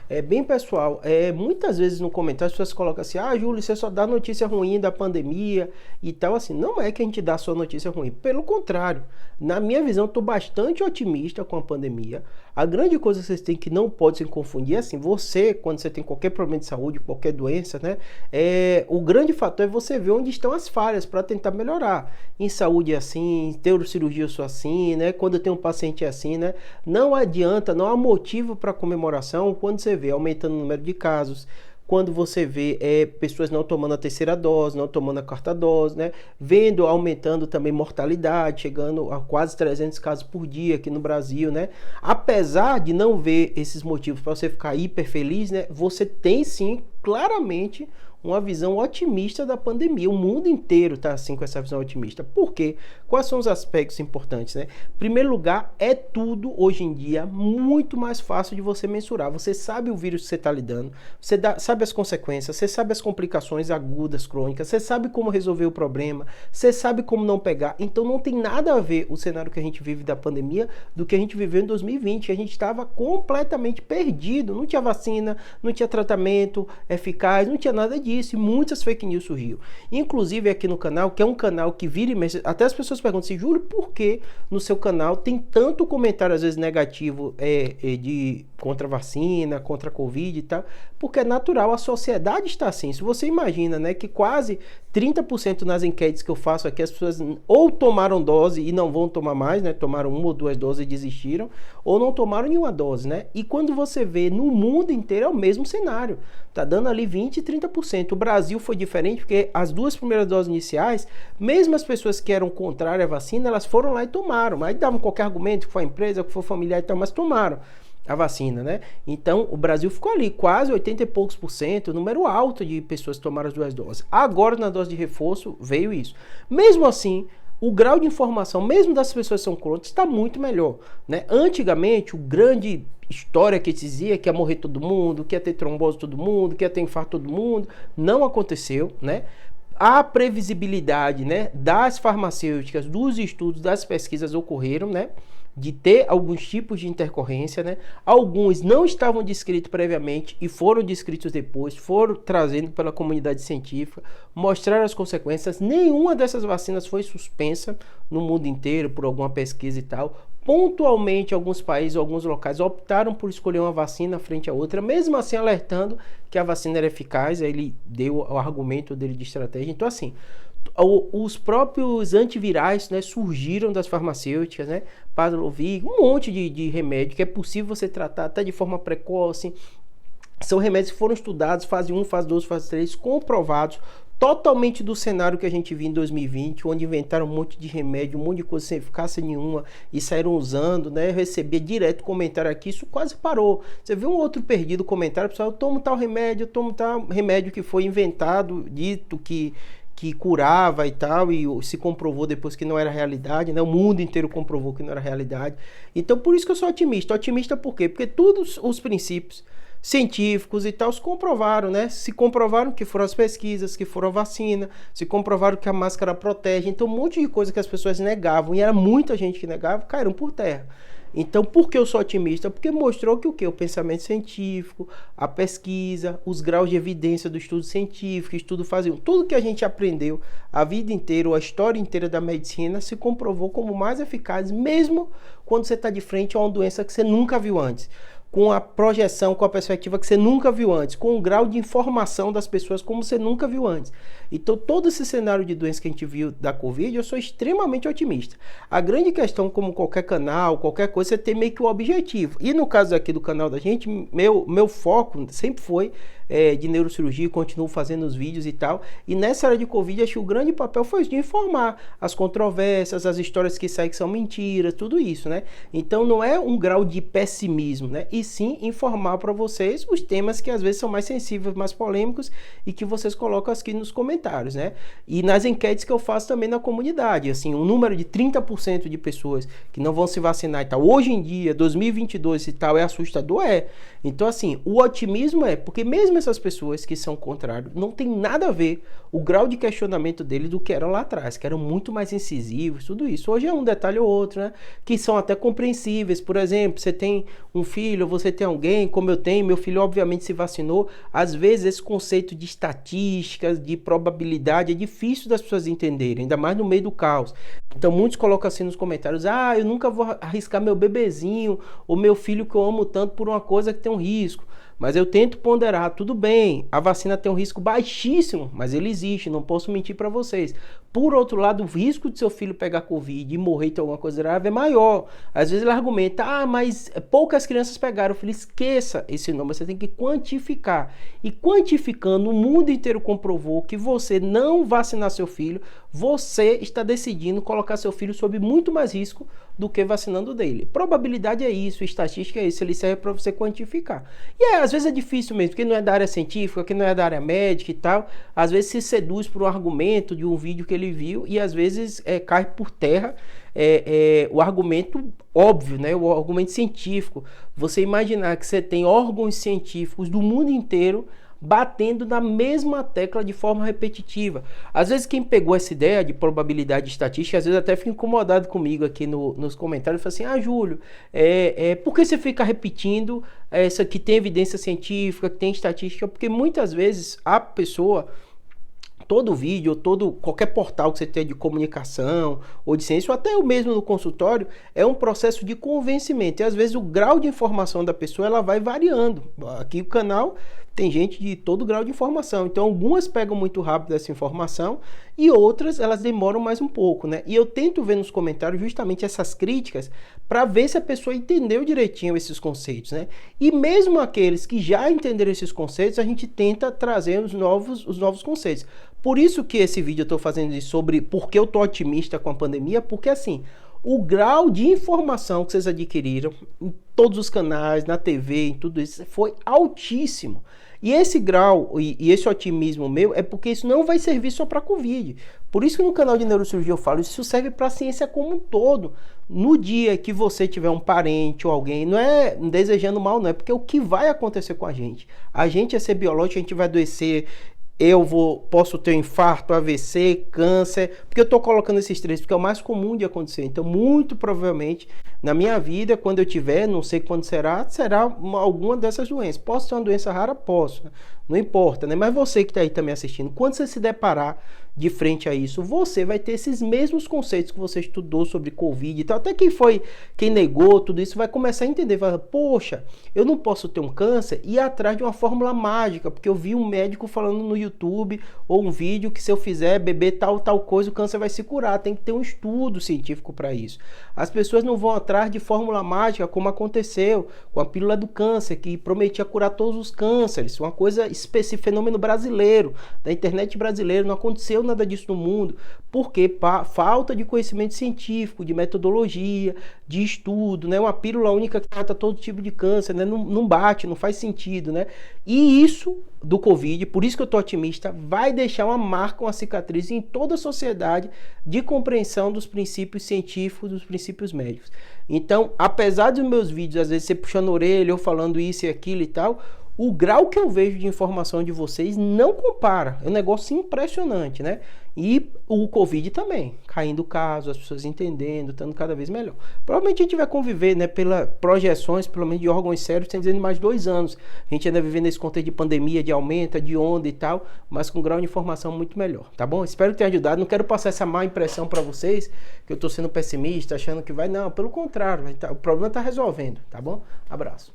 é bem pessoal. Muitas vezes no comentário as pessoas colocam assim, Júlio, você só dá notícia ruim da pandemia e tal, assim. Não é que a gente dá só notícia ruim, pelo contrário. Na minha visão, eu estou bastante otimista com a pandemia. A grande coisa que vocês têm que não pode se confundir é assim, você, quando você tem qualquer problema de saúde, qualquer doença, né? O grande fator é você ver onde estão as falhas para tentar melhorar. Em saúde é assim, em neurocirurgia eu sou assim, né? Quando eu tenho um paciente é assim, né? Não adianta, não há motivo para comemoração quando você vê aumentando o número de casos, quando você vê pessoas não tomando a terceira dose, não tomando a quarta dose, né? Vendo aumentando também mortalidade, chegando a quase 300 casos por dia aqui no Brasil, né? Apesar de não ver esses motivos para você ficar hiper feliz, né? Você tem sim, claramente, uma visão otimista da pandemia. O mundo inteiro está assim com essa visão otimista. Por quê? Quais são os aspectos importantes, né? Em primeiro lugar, é tudo hoje em dia muito mais fácil de você mensurar. Você sabe o vírus que você está lidando, você sabe as consequências, você sabe as complicações agudas, crônicas, você sabe como resolver o problema, você sabe como não pegar. Então não tem nada a ver o cenário que a gente vive da pandemia do que a gente viveu em 2020. A gente estava completamente perdido, não tinha vacina, não tinha tratamento eficaz, não tinha nada disso. E muitas fake news surgiu. Inclusive aqui no canal, que é um canal que vira e mexe, até as pessoas perguntam assim, Júlio, por que no seu canal tem tanto comentário às vezes negativo contra a vacina, contra a Covid e tal? Porque é natural, a sociedade está assim. Se você imagina, né, que quase 30% nas enquetes que eu faço aqui, as pessoas ou tomaram dose e não vão tomar mais, né, tomaram 1 ou 2 doses e desistiram, ou não tomaram nenhuma dose, né? E quando você vê no mundo inteiro é o mesmo cenário. Tá dando ali 20 e 30%. O Brasil foi diferente porque as 2 primeiras doses iniciais, mesmo as pessoas que eram contrárias à vacina, elas foram lá e tomaram. Aí davam qualquer argumento, que foi a empresa, que foi familiar e tal, mas tomaram a vacina, né? Então, o Brasil ficou ali, quase 80 e poucos por cento, número alto de pessoas que tomaram as 2 doses. Agora, na dose de reforço, veio isso. Mesmo assim, o grau de informação, mesmo das pessoas que são crônicas, está muito melhor, né? Antigamente, o grande história que dizia que ia morrer todo mundo, que ia ter trombose todo mundo, que ia ter infarto todo mundo, não aconteceu, né? A previsibilidade, né, das farmacêuticas, dos estudos, das pesquisas ocorreram, né, de ter alguns tipos de intercorrência, né? Alguns não estavam descritos previamente e foram descritos depois, foram trazendo pela comunidade científica, mostraram as consequências. Nenhuma dessas vacinas foi suspensa no mundo inteiro por alguma pesquisa e tal. Pontualmente, alguns países, alguns locais optaram por escolher uma vacina frente à outra, mesmo assim alertando que a vacina era eficaz. Aí ele deu o argumento dele de estratégia. Então, assim, os próprios antivirais, né, surgiram das farmacêuticas, né, Paxlovid, um monte de remédio que é possível você tratar até de forma precoce. São remédios que foram estudados, fase 1, fase 2, fase 3, comprovados, totalmente do cenário que a gente viu em 2020, onde inventaram um monte de remédio, um monte de coisa sem eficácia nenhuma e saíram usando, né? Eu recebia direto comentário aqui, isso quase parou. Você viu um outro perdido comentário, pessoal, eu tomo tal remédio, eu tomo tal remédio que foi inventado, dito que curava e tal, e se comprovou depois que não era realidade, né? O mundo inteiro comprovou que não era realidade. Então, por isso que eu sou otimista. Otimista por quê? Porque todos os princípios científicos e tal se comprovaram, né? Se comprovaram que foram as pesquisas, que foram a vacina, se comprovaram que a máscara protege. Então, um monte de coisa que as pessoas negavam, e era muita gente que negava, caíram por terra. Então, por que eu sou otimista? Porque mostrou que o quê? O pensamento científico, a pesquisa, os graus de evidência do estudo científico, estudo fazendo, tudo que a gente aprendeu a vida inteira, a história inteira da medicina, se comprovou como mais eficaz, mesmo quando você está de frente a uma doença que você nunca viu antes, com a projeção, com a perspectiva que você nunca viu antes, com o grau de informação das pessoas como você nunca viu antes. Então, todo esse cenário de doença que a gente viu da Covid, eu sou extremamente otimista. A grande questão, como qualquer canal, qualquer coisa, você tem meio que o objetivo. E no caso aqui do canal da gente, meu foco sempre foi de neurocirurgia, continuo fazendo os vídeos e tal. E nessa área de Covid, acho que o grande papel foi de informar as controvérsias, as histórias que saem que são mentiras, tudo isso, né? Então, não é um grau de pessimismo, né? E sim informar para vocês os temas que às vezes são mais sensíveis, mais polêmicos e que vocês colocam aqui nos comentários, né? E nas enquetes que eu faço também na comunidade, assim, o número de 30% de pessoas que não vão se vacinar e tal, hoje em dia, 2022 e tal, é assustador, Então, assim, o otimismo porque mesmo essas pessoas que são contrárias, não tem nada a ver o grau de questionamento deles do que eram lá atrás, que eram muito mais incisivos, tudo isso. Hoje é um detalhe ou outro, né? Que são até compreensíveis. Por exemplo, você tem um filho, você tem alguém, como eu tenho, meu filho obviamente se vacinou, às vezes esse conceito de estatísticas, de probabilidade é difícil das pessoas entenderem, ainda mais no meio do caos. Então muitos colocam assim nos comentários, eu nunca vou arriscar meu bebezinho ou meu filho que eu amo tanto por uma coisa que tem um risco. Mas eu tento ponderar, tudo bem, a vacina tem um risco baixíssimo, mas ele existe, não posso mentir para vocês. Por outro lado, o risco de seu filho pegar Covid e morrer e ter alguma coisa grave é maior. Às vezes ele argumenta, mas poucas crianças pegaram. Eu falei, esqueça esse número, você tem que quantificar. E quantificando, o mundo inteiro comprovou que você não vacinar seu filho, você está decidindo colocar seu filho sob muito mais risco do que vacinando dele. Probabilidade é isso, estatística é isso, ele serve para você quantificar. E às vezes é difícil mesmo, porque não é da área científica, que não é da área médica e tal, às vezes se seduz por um argumento de um vídeo que ele viu e às vezes cai por terra o argumento óbvio, né? O argumento científico. Você imaginar que você tem órgãos científicos do mundo inteiro batendo na mesma tecla de forma repetitiva. Às vezes quem pegou essa ideia de probabilidade estatística, às vezes até fica incomodado comigo aqui nos comentários, fala assim, Júlio, por que você fica repetindo essa que tem evidência científica, que tem estatística? Porque muitas vezes a pessoa, todo vídeo, qualquer portal que você tenha de comunicação ou de ciência, ou até eu mesmo no consultório, é um processo de convencimento. E às vezes o grau de informação da pessoa ela vai variando. Aqui o canal tem gente de todo grau de informação. Então algumas pegam muito rápido essa informação e outras elas demoram mais um pouco, né? E eu tento ver nos comentários justamente essas críticas para ver se a pessoa entendeu direitinho esses conceitos, né? E mesmo aqueles que já entenderam esses conceitos, a gente tenta trazer os novos conceitos. Por isso que esse vídeo eu estou fazendo sobre por que eu estou otimista com a pandemia, porque assim, o grau de informação que vocês adquiriram em todos os canais, na TV, em tudo isso, foi altíssimo. E esse grau e esse otimismo meu é porque isso não vai servir só para Covid. Por isso que no canal de Neurocirurgia eu falo, isso serve para a ciência como um todo. No dia que você tiver um parente ou alguém, não é desejando mal, não, é porque é o que vai acontecer com a gente. A gente é ser biológico, a gente vai adoecer. Posso ter um infarto, AVC, câncer, porque eu estou colocando esses três, porque é o mais comum de acontecer. Então, muito provavelmente, na minha vida, quando eu tiver, não sei quando será alguma dessas doenças. Posso ter uma doença rara? Posso, né? Não importa, né? Mas você que está aí também assistindo, quando você se deparar de frente a isso, você vai ter esses mesmos conceitos que você estudou sobre Covid e tal. Até quem negou tudo isso vai começar a entender, vai, poxa, eu não posso ter um câncer e ir atrás de uma fórmula mágica, porque eu vi um médico falando no YouTube ou um vídeo que se eu fizer beber tal coisa, o câncer vai se curar. Tem que ter um estudo científico para isso. As pessoas não vão atrás de fórmula mágica, como aconteceu com a pílula do câncer, que prometia curar todos os cânceres. Uma coisa específica, fenômeno brasileiro, da internet brasileira, não aconteceu nada disso no mundo, porque falta de conhecimento científico, de metodologia, de estudo, né? Uma pílula única que trata todo tipo de câncer, né? Não bate, não faz sentido, né? E isso do Covid, por isso que eu estou otimista, vai deixar uma marca, uma cicatriz em toda a sociedade de compreensão dos princípios científicos, dos princípios médicos. Então, apesar dos meus vídeos, às vezes você puxando a orelha, eu falando isso e aquilo e tal, o grau que eu vejo de informação de vocês não compara. É um negócio impressionante, né? E o Covid também, caindo o caso, as pessoas entendendo, estando cada vez melhor. Provavelmente a gente vai conviver, né, pelas projeções, pelo menos de órgãos sérios, tem dizendo mais 2 anos. A gente ainda vive nesse contexto de pandemia, de aumenta, de onda e tal, mas com um grau de informação muito melhor, tá bom? Espero que tenha ajudado. Não quero passar essa má impressão para vocês, que eu estou sendo pessimista, achando que vai. Não, pelo contrário, o problema está resolvendo, tá bom? Abraço.